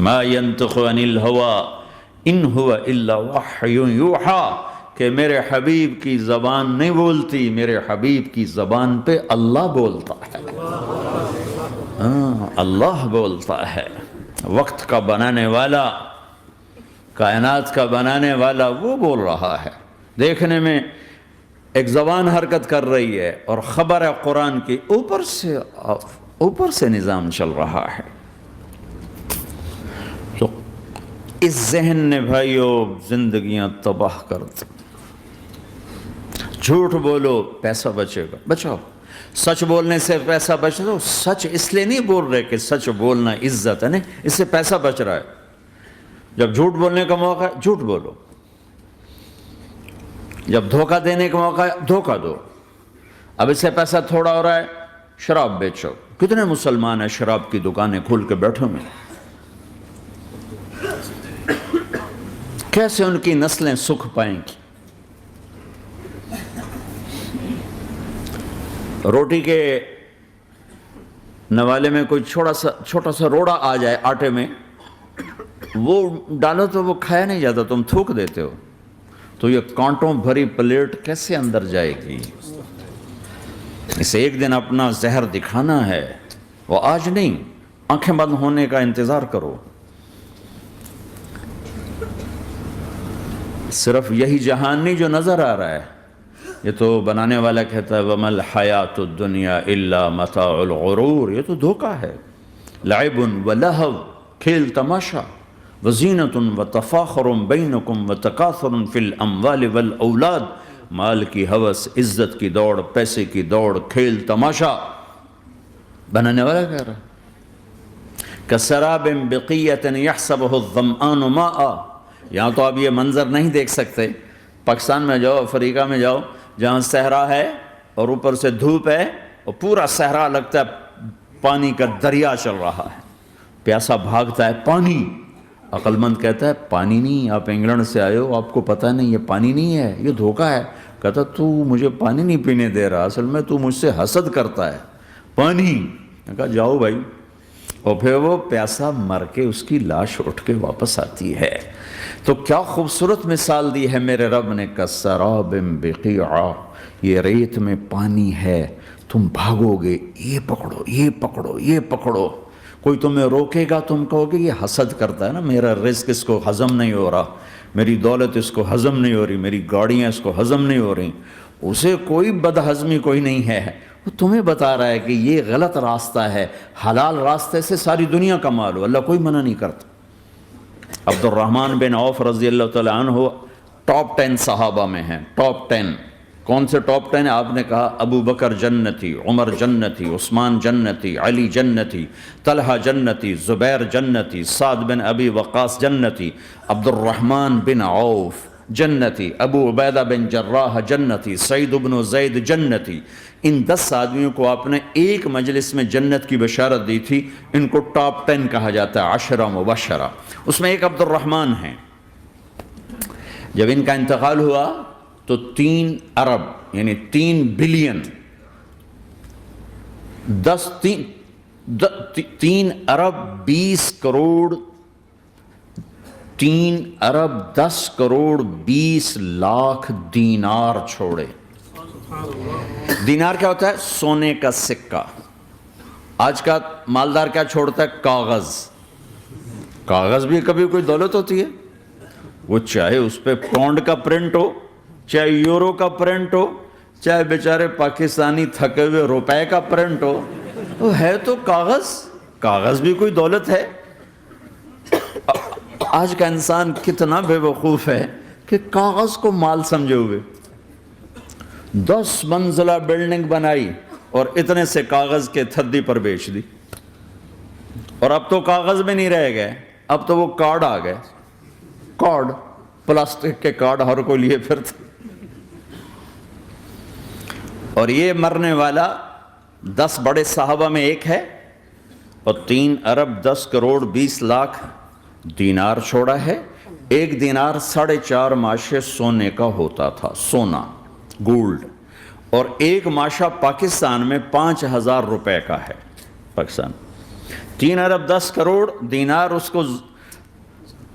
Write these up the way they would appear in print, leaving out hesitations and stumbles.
ما ينطق عن الهوى ان هو الا وحی یوحی، کہ میرے حبیب کی زبان نہیں بولتی، میرے حبیب کی زبان پہ اللہ بولتا ہے، اللہ بولتا ہے۔ وقت کا بنانے والا، کائنات کا بنانے والا وہ بول رہا ہے۔ دیکھنے میں ایک زبان حرکت کر رہی ہے اور خبر ہے قرآن کی، اوپر سے نظام چل رہا ہے۔ تو اس ذہن نے بھائیو زندگیاں تباہ کر دی۔ جھوٹ بولو پیسہ بچے گا، بچاؤ۔ سچ بولنے سے پیسہ بچ رہا، سچ اس لیے نہیں بول رہے کہ سچ بولنا عزت ہے، نہیں، اس سے پیسہ بچ رہا ہے۔ جب جھوٹ بولنے کا موقع ہے جھوٹ بولو، جب دھوکہ دینے کا موقع ہے دھوکہ دو۔ اب اس سے پیسہ تھوڑا ہو رہا ہے، شراب بیچو۔ کتنے مسلمان ہیں شراب کی دکانیں کھول کے بیٹھے ہوئے، کیسے ان کی نسلیں سکھ پائیں گی؟ روٹی کے نوالے میں کوئی چھوٹا سا روڑا آ جائے آٹے میں، وہ ڈالو تو وہ کھایا نہیں جاتا، تم تھوک دیتے ہو، تو یہ کانٹوں بھری پلیٹ کیسے اندر جائے گی؟ اسے ایک دن اپنا زہر دکھانا ہے، وہ آج نہیں، آنکھیں بند ہونے کا انتظار کرو۔ صرف یہی جہان نہیں جو نظر آ رہا ہے، یہ تو بنانے والا کہتا ہے وَمَا الْحَيَاةُ الدُّنْيَا إِلَّا مَتَاعُ الْغُرُورِ، یہ تو دھوکہ ہے۔ لَعِبٌ وَلَهْوٌ، کھیل تماشا، وَزِينَةٌ وَتَفَاخُرٌ بَيْنَكُمْ وَتَكَاثُرٌ فِي الْأَمْوَالِ وَالْأَوْلَادِ، مال کی ہوس، عزت کی دوڑ، پیسے کی دوڑ، کھیل تماشا۔ بنانے والا کہہ رہا كَسَرَابٍ بِقِيَّةٍ يَحْسَبُهُ الظَّمْآنُ مَاءً، یہاں تو آپ یہ منظر نہیں دیکھ سکتے۔ پاکستان میں جاؤ، افریقہ میں جاؤ، جہاں صحرا ہے اور اوپر سے دھوپ ہے اور پورا صحرا لگتا ہے پانی کا دریا چل رہا ہے، پیاسا بھاگتا ہے پانی۔ عقل مند کہتا ہے پانی نہیں، آپ انگلینڈ سے آئے ہو، آپ کو پتہ نہیں یہ پانی نہیں ہے، یہ دھوکہ ہے۔ کہتا تو مجھے پانی نہیں پینے دے رہا، اصل میں تو مجھ سے حسد کرتا ہے، پانی۔ میں کہا جاؤ بھائی، اور پھر وہ پیاسا مر کے اس کی لاش اٹھ کے واپس آتی ہے۔ تو کیا خوبصورت مثال دی ہے میرے رب نے، کسراب بقیعہ، یہ ریت میں پانی ہے، تم بھاگو گے، یہ پکڑو، یہ پکڑو، یہ پکڑو، کوئی تمہیں روکے گا، تم کہو گے یہ حسد کرتا ہے نا، میرا رزق اس کو ہضم نہیں ہو رہا، میری دولت اس کو ہضم نہیں ہو رہی، میری گاڑیاں اس کو ہضم نہیں ہو رہی۔ اسے کوئی بدہضمی کوئی نہیں ہے، وہ تمہیں بتا رہا ہے کہ یہ غلط راستہ ہے، حلال راستے سے ساری دنیا کا مال ہو، اللہ کوئی منع نہیں کرتا۔ عبد الرحمن بن عوف رضی اللہ تعالیٰ عنہ ٹاپ 10 صحابہ میں ہیں، ٹاپ 10۔ کون سے ٹاپ 10 ہیں؟ آپ نے کہا ابو بکر جنتی، عمر جنتی، عثمان جنتی، علی جنتی، طلحہ جنتی، زبیر جنتی، سعد بن ابی وقاص جنتی، عبد الرحمن بن عوف جنتی، ابو عبیدہ بن جراح جنتی، سعید بن زید جنتی۔ ان 10 آدمیوں کو آپ نے ایک مجلس میں جنت کی بشارت دی تھی، ان کو ٹاپ 10 کہا جاتا ہے، 10 مبشرہ۔ اس میں ایک عبد الرحمن ہیں۔ جب ان کا انتقال ہوا تو 3 ارب یعنی 3 بلین 3 ارب 20 کروڑ 3 ارب 10 کروڑ 20 لاکھ دینار چھوڑے۔ دینار کیا ہوتا ہے؟ سونے کا سکہ۔ آج کا مالدار کیا چھوڑتا ہے؟ کاغذ۔ کاغذ بھی کبھی کوئی دولت ہوتی ہے، وہ چاہے اس پہ پاؤنڈ کا پرنٹ ہو، چاہے یورو کا پرنٹ ہو، چاہے بیچارے پاکستانی تھکے ہوئے روپے کا پرنٹ ہو، وہ ہے تو کاغذ۔ کاغذ بھی کوئی دولت ہے۔ آج کا انسان کتنا بے وقوف ہے کہ کاغذ کو مال سمجھے ہوئے 10 منزلہ بلڈنگ بنائی اور اتنے سے کاغذ کے تھدی پر بیچ دی، اور اب تو کاغذ میں نہیں رہ گئے، اب تو وہ کارڈ آ گئے، کارڈ، پلاسٹک کے کارڈ ہر کوئی لیے پھرتا۔ اور یہ مرنے والا 10 بڑے صحابہ میں ایک ہے، اور 3 ارب 10 کروڑ 20 لاکھ دینار چھوڑا ہے۔ ایک دینار 4.5 ماشے سونے کا ہوتا تھا، سونا، گولڈ، اور ایک ماشا پاکستان میں 5000 روپے کا ہے۔ پاکستان 3 ارب 10 کروڑ دینار، اس کو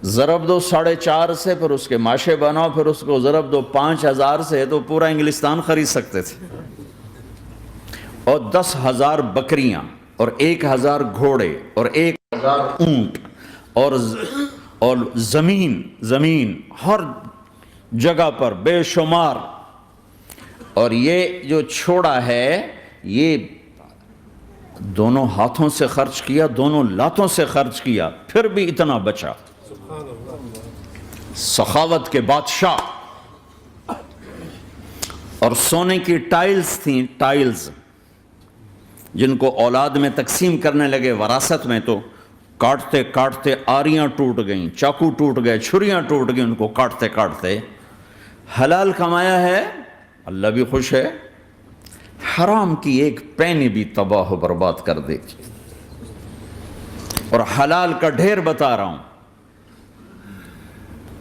ضرب دو 4.5 سے، پھر اس کے ماشے بناؤ، پھر اس کو ضرب دو 5000 سے، تو پورا انگلستان خرید سکتے تھے۔ اور 10,000 بکریاں اور 1,000 گھوڑے اور 1,000 اونٹ اور زمین ہر جگہ پر بے شمار۔ اور یہ جو چھوڑا ہے یہ دونوں ہاتھوں سے خرچ کیا، دونوں لاتوں سے خرچ کیا، پھر بھی اتنا بچا۔ سخاوت کے بادشاہ۔ اور سونے کی ٹائلز تھیں، ٹائلز جن کو اولاد میں تقسیم کرنے لگے وراثت میں، تو کاٹتے کاٹتے آریاں ٹوٹ گئیں، چاقو ٹوٹ گئے، چھریاں ٹوٹ گئیں، ان کو کاٹتے کاٹتے۔ حلال کمایا ہے، اللہ بھی خوش ہے، حرام کی ایک پینی بھی تباہ و برباد کر دے گی۔ اور حلال کا ڈھیر بتا رہا ہوں،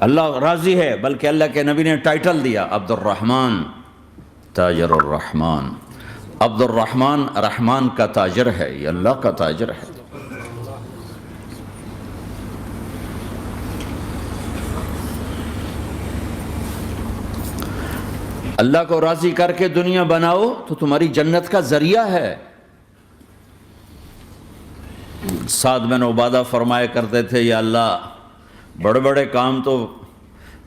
اللہ راضی ہے، بلکہ اللہ کے نبی نے ٹائٹل دیا عبد الرحمن تاجر الرحمن۔ عبد الرحمن رحمان کا تاجر ہے، یہ اللہ کا تاجر ہے۔ اللہ کو راضی کر کے دنیا بناؤ تو تمہاری جنت کا ذریعہ ہے۔ سعد بن عبادہ فرمایا کرتے تھے، یا اللہ بڑے بڑے کام تو،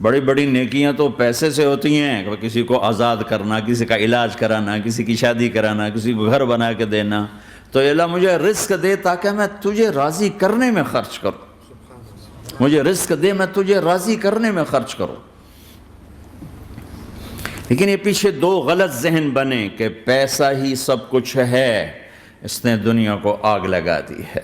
بڑی بڑی نیکیاں تو پیسے سے ہوتی ہیں، کسی کو آزاد کرنا، کسی کا علاج کرانا، کسی کی شادی کرانا، کسی کو گھر بنا کے دینا، تو یا اللہ مجھے رزق دے تاکہ میں تجھے راضی کرنے میں خرچ کروں، مجھے رزق دے میں تجھے راضی کرنے میں خرچ کروں۔ لیکن یہ پیچھے 2 غلط ذہن بنے کہ پیسہ ہی سب کچھ ہے، اس نے دنیا کو آگ لگا دی ہے۔